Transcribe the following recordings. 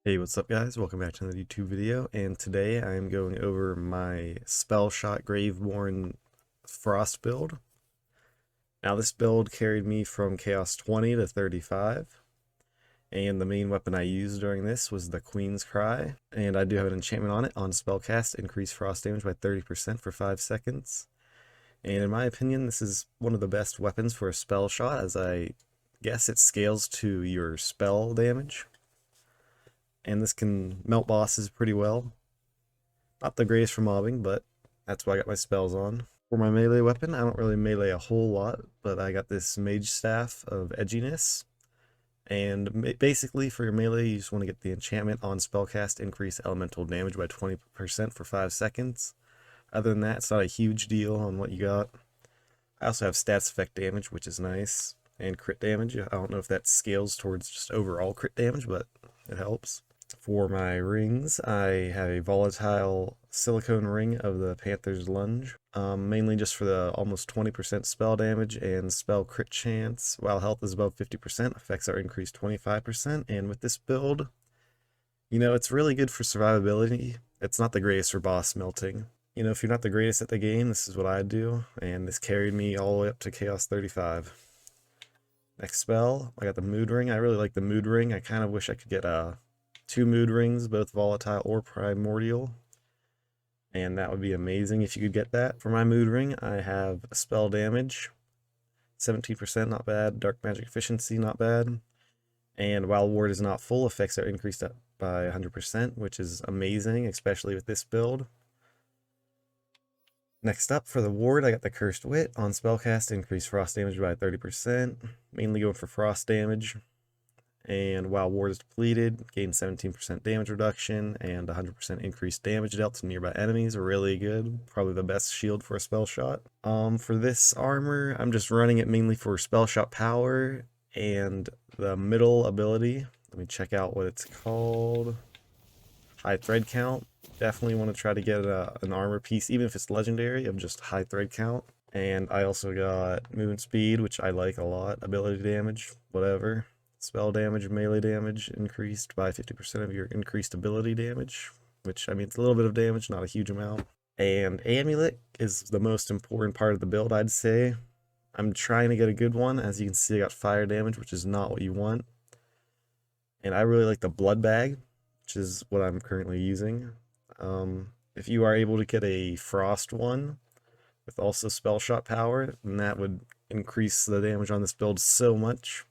Hey, what's up guys? Welcome back to another YouTube video, and today I am going over my Spellshot Graveborn Frost build. Now this build carried me from Chaos 20 to 35, and the main weapon I used during this was the Queen's Cry, and I do have an enchantment on it on Spellcast, increase frost damage by 30% for 5 seconds. And in my opinion, this is one of the best weapons for a Spellshot, as I guess it scales to your spell damage. And this can melt bosses pretty well. Not the greatest for mobbing, but that's why I got my spells on. For my melee weapon, I don't really melee a whole lot, but I got this mage staff of edginess. And basically for your melee, you just want to get the enchantment on spellcast, increase elemental damage by 20% for 5 seconds. Other than that, it's not a huge deal on what you got. I also have stats effect damage, which is nice, and crit damage. I don't know if that scales towards just overall crit damage, but it helps. For my rings, I have a volatile silicone ring of the Panther's Lunge, mainly just for the almost 20% spell damage and spell crit chance. While health is above 50%, effects are increased 25%, and with this build, it's really good for survivability. It's not the greatest for boss melting. If you're not the greatest at the game, this is what I do, and this carried me all the way up to Chaos 35. Next spell, I got the Mood Ring. I really like the Mood Ring. I kind of wish I could get 2 mood rings, both volatile or primordial, and that would be amazing if you could get that. For my mood ring, I have spell damage, 17%, not bad. Dark magic efficiency, not bad. And while ward is not full, effects are increased up by 100%, which is amazing, especially with this build. Next up, for the ward, I got the Cursed Wit. On spellcast, increase frost damage by 30%, mainly going for frost damage. And while ward is depleted, gain 17% damage reduction and 100% increased damage dealt to nearby enemies. Really good. Probably the best shield for a spell shot. For this armor, I'm just running it mainly for spell shot power and the middle ability. Let me check out what it's called. High thread count. Definitely want to try to get an armor piece, even if it's legendary, of just high thread count. And I also got movement speed, which I like a lot. Ability damage, whatever. Spell damage, melee damage increased by 50% of your increased ability damage, which, I mean, it's a little bit of damage, not a huge amount. And Amulet is the most important part of the build, I'd say. I'm trying to get a good one. As you can see, I got fire damage, which is not what you want. And I really like the Blood Bag, which is what I'm currently using. If you are able to get a Frost one with also Spell Shot power, then that would increase the damage on this build so much.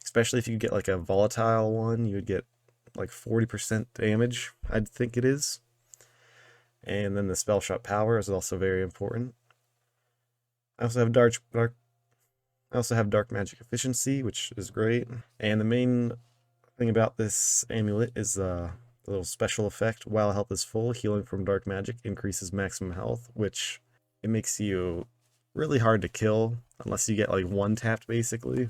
Especially if you get like a volatile one, you would get like 40% damage, I'd think it is. And then the spell shot power is also very important. I also have dark magic efficiency, which is great. And the main thing about this amulet is the little special effect. While health is full, healing from dark magic increases maximum health, which it makes you really hard to kill unless you get like one tapped basically.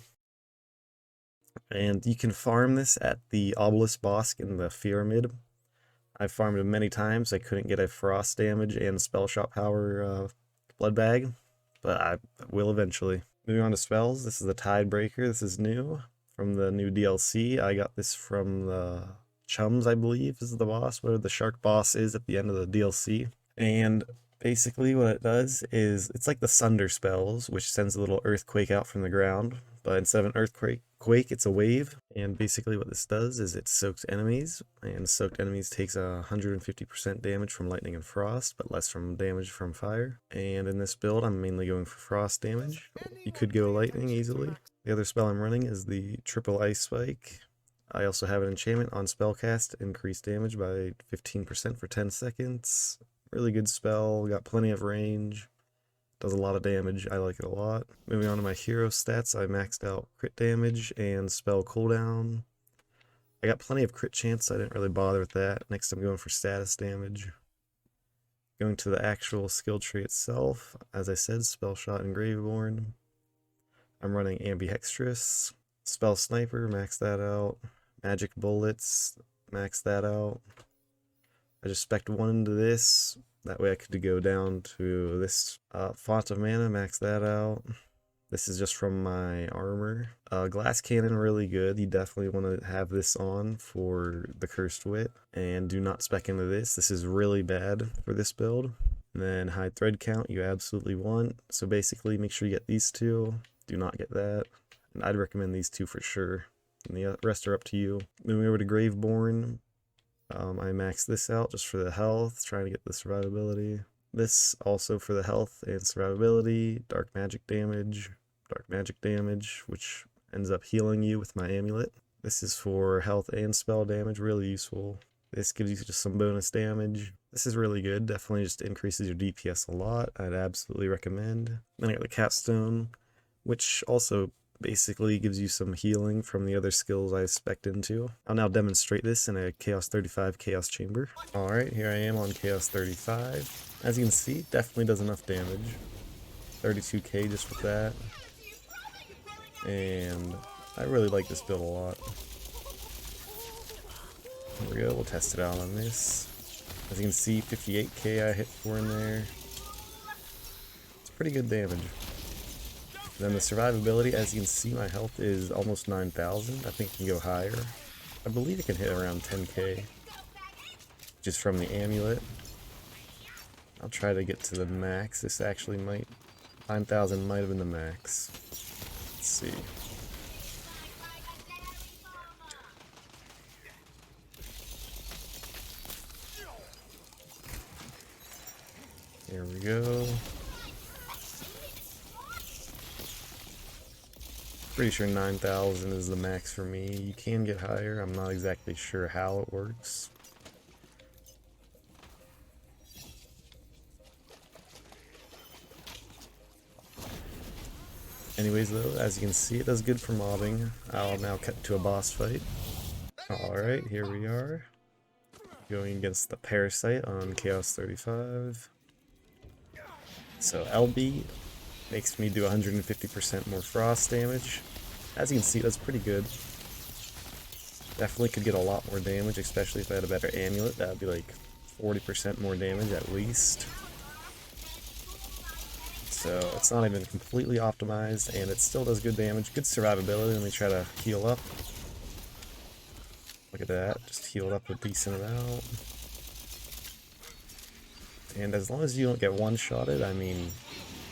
And you can farm this at the Obelisk Boss in the Pyramid. I've farmed it many times. I couldn't get a frost damage and spell shot power blood bag, but I will eventually. Moving on to spells, this is the Tidebreaker. This is new from the new DLC. I got this from the Chums, I believe, is the boss, where the shark boss is at the end of the DLC. And basically what it does is, it's like the Sunder spells, which sends a little earthquake out from the ground, but instead of an earthquake, it's a wave. And basically what this does is it soaks enemies, and soaked enemies takes 150% damage from lightning and frost, but less from damage from fire. And in this build, I'm mainly going for frost damage. You could go lightning easily. The other spell I'm running is the triple ice spike. I also have an enchantment on spellcast, increase damage by 15% for 10 seconds. Really good spell, got plenty of range, does a lot of damage, I like it a lot. Moving on to my hero stats, I maxed out crit damage and spell cooldown. I got plenty of crit chance, so I didn't really bother with that. Next I'm going for status damage. Going to the actual skill tree itself, as I said, Spellshot and Graveborn. I'm running Ambidextrous. Spell Sniper, max that out. Magic Bullets, max that out. I just spec'd one into this. That way I could go down to this Font of Mana, max that out. This is just from my armor. Glass cannon, really good. You definitely want to have this on for the cursed wit. And do not spec into this. This is really bad for this build. And then high thread count, you absolutely want. So basically, make sure you get these two. Do not get that. And I'd recommend these two for sure. And the rest are up to you. Moving over to Graveborn. I maxed this out just for the health, trying to get the survivability. This also for the health and survivability, dark magic damage, which ends up healing you with my amulet. This is for health and spell damage, really useful. This gives you just some bonus damage. This is really good, definitely just increases your DPS a lot. I'd absolutely recommend. Then I got the capstone, which also basically gives you some healing from the other skills I spec'd into. I'll now demonstrate this in a Chaos 35 Chaos Chamber. Alright, here I am on Chaos 35. As you can see, definitely does enough damage. 32k just with that. And I really like this build a lot. Here we go, we'll test it out on this. As you can see, 58k I hit for in there. It's pretty good damage. Then the survivability, as you can see, my health is almost 9,000. I think it can go higher. I believe it can hit around 10k. Just from the amulet. I'll try to get to the max. This actually might... 9,000 might have been the max. Let's see. Here we go. Pretty sure 9,000 is the max for me. You can get higher. I'm not exactly sure how it works. Anyways though, as you can see, it does good for mobbing. I'll now cut to a boss fight. Alright, here we are. Going against the Parasite on Chaos 35. So LB makes me do 150% more frost damage. As you can see, that's pretty good. Definitely could get a lot more damage, especially if I had a better amulet. That would be like 40% more damage at least. So it's not even completely optimized, and it still does good damage. Good survivability. Let me try to heal up. Look at that, just healed up a decent amount. And as long as you don't get one-shotted, I mean,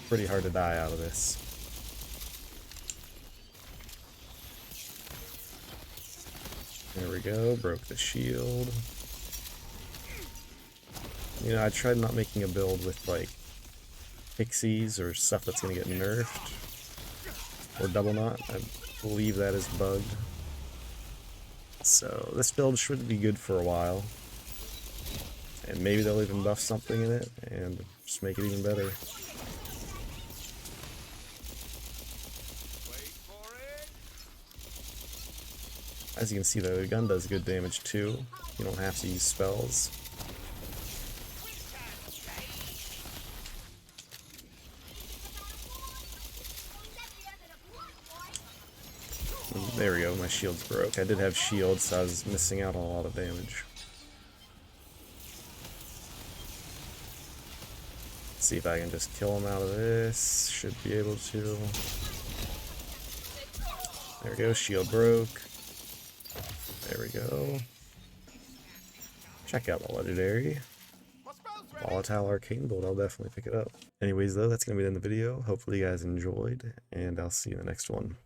pretty hard to die out of this. There we go, broke the shield. You know, I tried not making a build with like pixies or stuff that's gonna get nerfed. Or double knot, I believe that is bugged. So this build should be good for a while. And maybe they'll even buff something in it and just make it even better. As you can see though, the gun does good damage too. You don't have to use spells. There we go, my shields broke. I did have shields, so I was missing out on a lot of damage. Let's see if I can just kill him out of this. Should be able to. There we go, shield broke. There we go. Check out the legendary. Volatile Arcane build, I'll definitely pick it up. Anyways though, that's going to be the end of the video. Hopefully you guys enjoyed, and I'll see you in the next one.